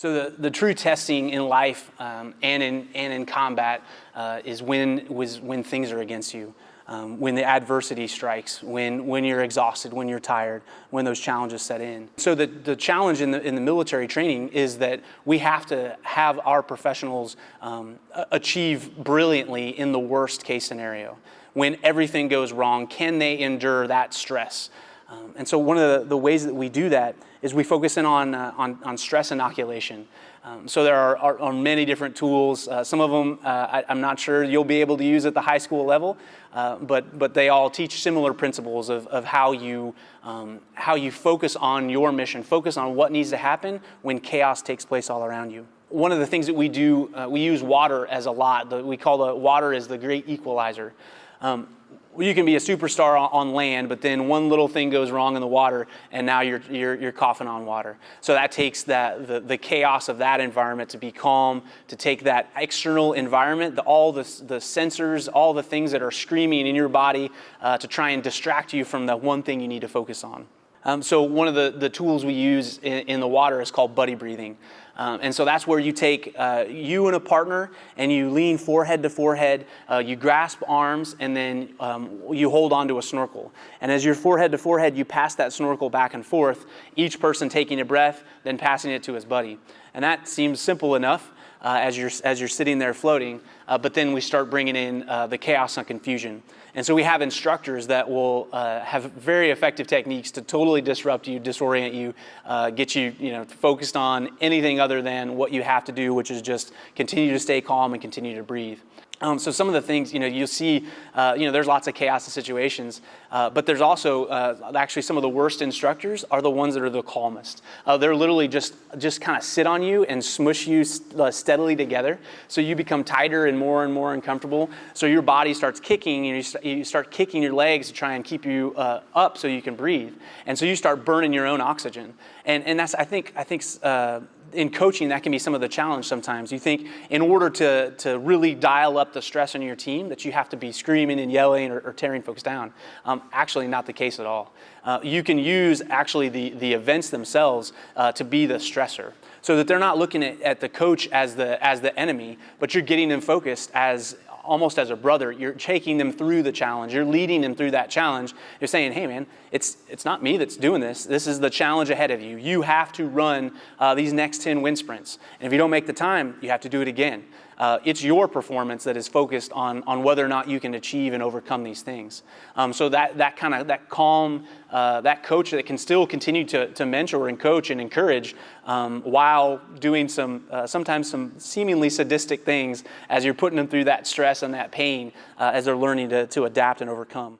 So the true testing in life and in combat is when things are against you, when the adversity strikes, when you're exhausted, when you're tired, when those challenges set in. So the challenge in the military training is that we have to have our professionals achieve brilliantly in the worst case scenario. When everything goes wrong, can they endure that stress? And so one of the ways that we do that is we focus in on stress inoculation. So there are many different tools. Some of them I'm not sure you'll be able to use at the high school level, but they all teach similar principles of how you focus on your mission, focus on what needs to happen when chaos takes place all around you. One of the things that we do, we use water as a lot. We call the water as the great equalizer. You can be a superstar on land, but then one little thing goes wrong in the water, and now you're coughing on water. So that takes the chaos of that environment to be calm, to take that external environment, all the sensors, all the things that are screaming in your body to try and distract you from the one thing you need to focus on. So one of the tools we use in the water is called buddy breathing. And so that's where you take you and a partner and you lean forehead to forehead, you grasp arms, and then you hold onto a snorkel. And as you're forehead to forehead, you pass that snorkel back and forth, each person taking a breath, then passing it to his buddy. And that seems simple enough as you're sitting there floating, but then we start bringing in the chaos and confusion. And so we have instructors that will have very effective techniques to totally disrupt you, disorient you, get you, focused on anything other than what you have to do, which is just continue to stay calm and continue to breathe. So some of the things, you'll see, there's lots of chaos in situations, but there's also actually some of the worst instructors are the ones that are the calmest. They're literally just kind of sit on you and smush you steadily together, so you become tighter and more uncomfortable. So your body starts kicking, and you start kicking your legs to try and keep you up so you can breathe, and so you start burning your own oxygen. And that's I think. In coaching, that can be some of the challenge sometimes. You think in order to really dial up the stress on your team that you have to be screaming and yelling or tearing folks down. Actually not the case at all. You can use actually the events themselves to be the stressor, so that they're not looking at the coach as the enemy, but you're getting them focused almost as a brother. You're taking them through the challenge. You're leading them through that challenge. You're saying, hey man, it's not me that's doing this. This is the challenge ahead of you. You have to run these next 10 wind sprints. And if you don't make the time, you have to do it again. It's your performance that is focused on whether or not you can achieve and overcome these things. So that calm, that coach that can still continue to mentor and coach and encourage while doing sometimes some seemingly sadistic things as you're putting them through that stress and that pain as they're learning to adapt and overcome.